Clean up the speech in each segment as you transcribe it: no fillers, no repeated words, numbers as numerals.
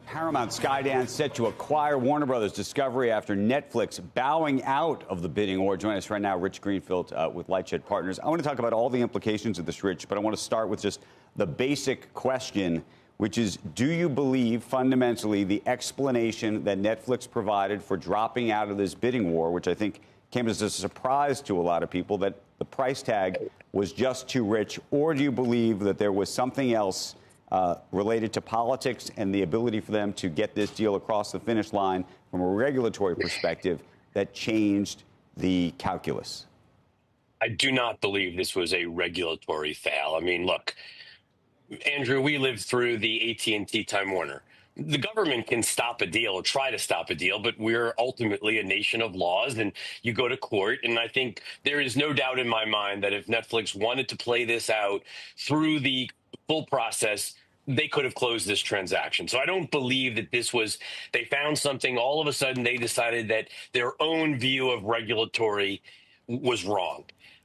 Paramount Skydance set to acquire Warner Brothers Discovery after Netflix bowing out of the bidding war. Join us right now, Rich Greenfield with LightShed Partners. I want to talk about all the implications of this, Rich, but I want to start with just the basic question, which is, do you believe fundamentally the explanation that Netflix provided for dropping out of this bidding war, which I think came as a surprise to a lot of people, that the price tag was just too rich, or do you believe that there was something else related to politics and the ability for them to get this deal across the finish line from a regulatory perspective that changed the calculus? I do not believe this was a regulatory fail. I mean, look, Andrew, we lived through the AT&T Time Warner. The government can stop a deal or try to stop a deal, but we're ultimately a nation of laws, and you go to court. And I think there is no doubt in my mind that if Netflix wanted to play this out through the full process, they could have closed this transaction. So I don't believe that this was, they found something, all of a sudden they decided that their own view of regulatory was wrong.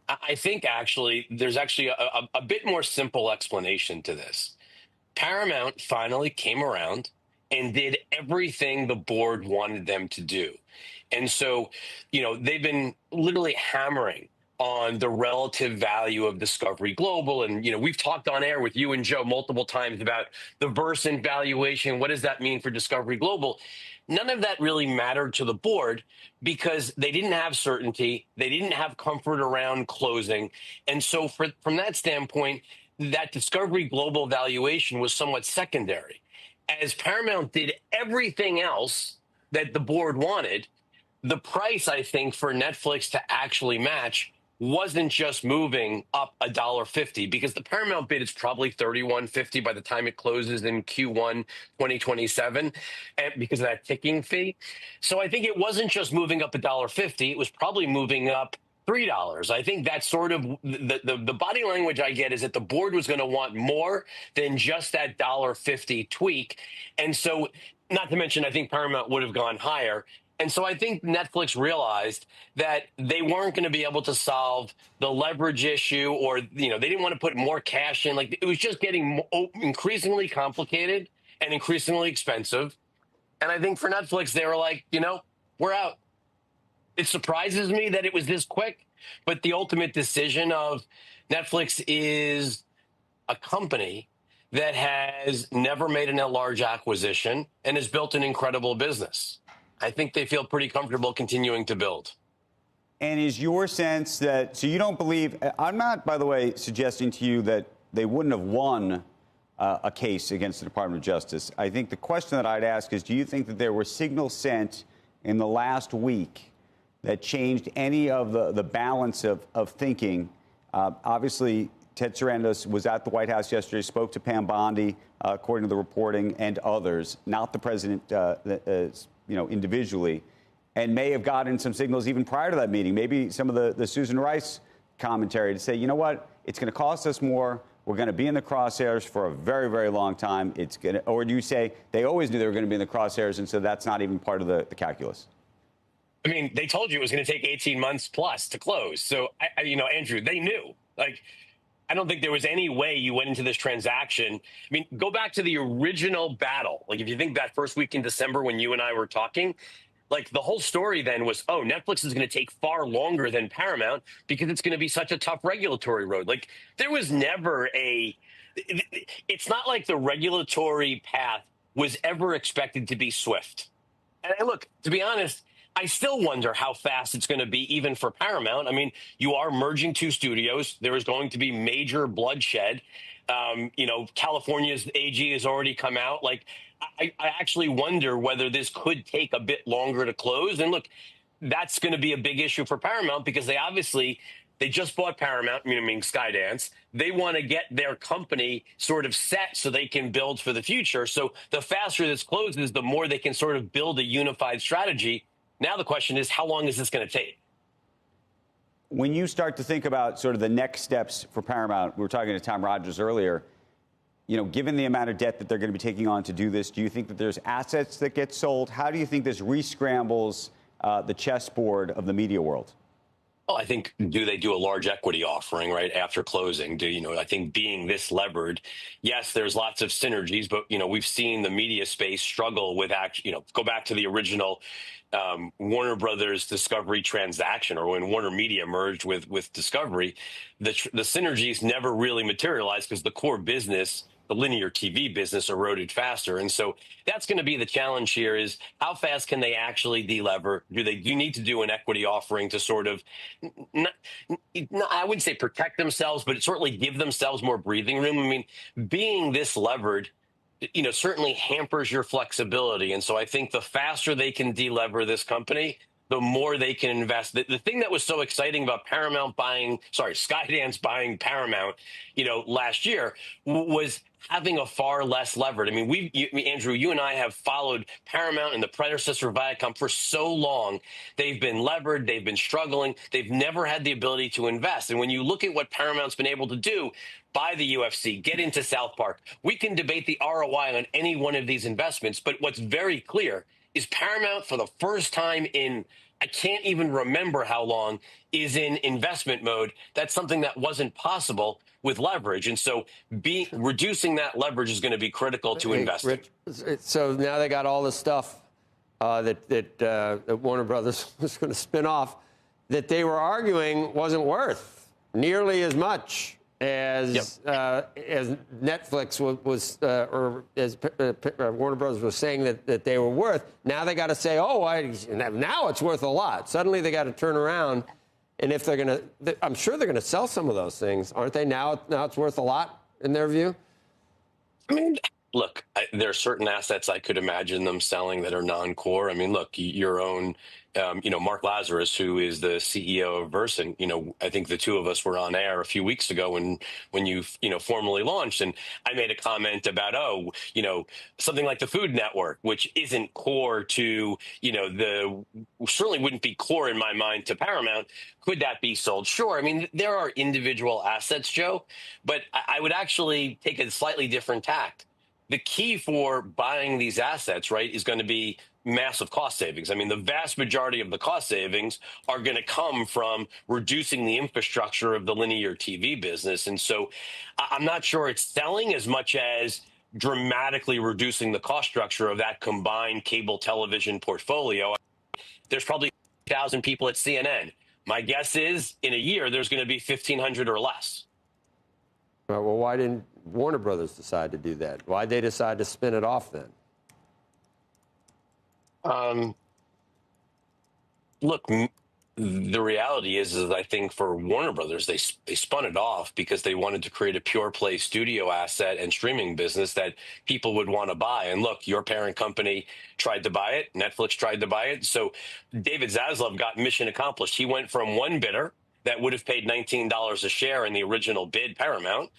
I think actually there's actually a bit more simple explanation to this. Paramount finally came around and did everything the board wanted them to do. And so, you know, they've been literally hammering on the relative value of Discovery Global. And, you know, we've talked on air with you and Joe multiple times about the Versant valuation. What does that mean for Discovery Global? None of that really mattered to the board because they didn't have certainty. They didn't have comfort around closing. And so from that standpoint, that Discovery Global valuation was somewhat secondary. As Paramount did everything else that the board wanted, the price, I think, for Netflix to actually match wasn't just moving up $1.50, because the Paramount bid is probably $31.50 by the time it closes in Q1 2027, and because of that ticking fee. So I think it wasn't just moving up $1.50; it was probably moving up $3. I think that's sort of the body language I get is that the board was going to want more than just that $1.50 tweak, and so not to mention I think Paramount would have gone higher. And so I think Netflix realized that they weren't going to be able to solve the leverage issue, or, you know, they didn't want to put more cash in. Like, it was just getting increasingly complicated and increasingly expensive. And I think for Netflix, they were like, you know, we're out. It surprises me that it was this quick, but the ultimate decision of Netflix is a company that has never made a large acquisition and has built an incredible business. I think they feel pretty comfortable continuing to build. And is your sense that, so you don't believe, I'm not, by the way, suggesting to you that they wouldn't have won a case against the Department of Justice. I think the question that I'd ask is, do you think that there were signals sent in the last week that changed any of the balance of thinking? Obviously, Ted Sarandos was at the White House yesterday, spoke to Pam Bondi, according to the reporting, and others, not the president, you know, individually, and may have gotten some signals even prior to that meeting. Maybe some of the Susan Rice commentary to say, you know what, it's going to cost us more. We're going to be in the crosshairs for a very, very long time. It's going to, or do you say they always knew they were going to be in the crosshairs, and so that's not even part of the calculus? I mean, they told you it was going to take 18 months plus to close. So, you know, Andrew, they knew. Like, I don't think there was any way you went into this transaction. I mean, go back to the original battle. Like, if you think that first week in December when you and I were talking, like, the whole story then was, oh, Netflix is going to take far longer than Paramount because it's going to be such a tough regulatory road. Like, there was never it's not like the regulatory path was ever expected to be swift. And look, to be honest, I still wonder how fast it's going to be, even for Paramount. I mean, you are merging two studios. There is going to be major bloodshed. You know, California's AG has already come out. Like, I actually wonder whether this could take a bit longer to close. And look, that's going to be a big issue for Paramount because they just bought Paramount, meaning Skydance. They want to get their company sort of set so they can build for the future. So the faster this closes, the more they can sort of build a unified strategy. Now the question is, how long is this going to take? When you start to think about sort of the next steps for Paramount, we were talking to Tom Rogers earlier, you know, given the amount of debt that they're going to be taking on to do this, do you think that there's assets that get sold? How do you think this re-scrambles the chessboard of the media world? Oh, I think do they do a large equity offering right after closing? I think being this levered, yes, there's lots of synergies, but we've seen the media space struggle with go back to the original Warner Brothers Discovery transaction, or when Warner Media merged with Discovery, the synergies never really materialized because the core business, the linear TV business, eroded faster. And so that's going to be the challenge here: is how fast can they actually delever? Do you need to do an equity offering to sort of, not, I wouldn't say protect themselves, but certainly give themselves more breathing room? I mean, being this levered, certainly hampers your flexibility. And so I think the faster they can delever this company, the more they can invest. The thing that was so exciting about Skydance buying Paramount, last year was having a far less levered. I mean, Andrew, you and I have followed Paramount and the predecessor Viacom for so long. They've been levered. They've been struggling. They've never had the ability to invest. And when you look at what Paramount's been able to do, buy the UFC, get into South Park, we can debate the ROI on any one of these investments. But what's very clear is Paramount, for the first time in, I can't even remember how long, is in investment mode. That's something that wasn't possible with leverage. And so reducing that leverage is going to be critical to investing. Rich, so now they got all this stuff that Warner Brothers was going to spin off that they were arguing wasn't worth nearly as much as Netflix was or as Warner Brothers was saying that they were worth. Now they got to say, now it's worth a lot. Suddenly they got to turn around, and if they're going to, I'm sure they're going to sell some of those things, aren't they? Now it's worth a lot in their view. I mean, look, there are certain assets I could imagine them selling that are non-core. I mean, look, your own, Mark Lazarus, who is the CEO of Versant, I think the two of us were on air a few weeks ago when you formally launched, and I made a comment about, something like the Food Network, which isn't core to, certainly wouldn't be core in my mind to Paramount. Could that be sold? Sure. I mean, there are individual assets, Joe, but I would actually take a slightly different tact. The key for buying these assets, right, is going to be massive cost savings. I mean, the vast majority of the cost savings are going to come from reducing the infrastructure of the linear TV business. And so I'm not sure it's selling as much as dramatically reducing the cost structure of that combined cable television portfolio. There's probably 1,000 people at CNN. My guess is in a year, there's going to be 1,500 or less. Well, why didn't Warner Brothers decide to do that? Why'd they decide to spin it off then? Look, the reality is I think for Warner Brothers, they spun it off because they wanted to create a pure play studio asset and streaming business that people would want to buy. And look, your parent company tried to buy it. Netflix tried to buy it. So David Zaslav got mission accomplished. He went from one bidder that would have paid $19 a share in the original bid, Paramount,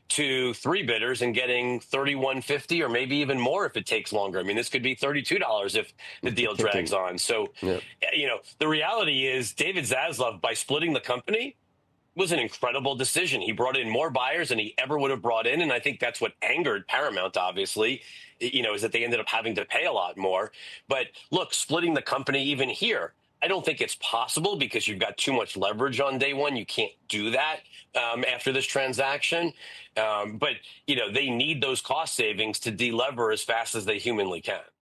to three bidders and getting $31.50 or maybe even more if it takes longer. I mean, this could be $32 if the deal drags on. So, the reality is David Zaslav, by splitting the company, was an incredible decision. He brought in more buyers than he ever would have brought in. And I think that's what angered Paramount, obviously, is that they ended up having to pay a lot more. But look, splitting the company even here, I don't think it's possible because you've got too much leverage on day one. You can't do that after this transaction. But, they need those cost savings to delever as fast as they humanly can.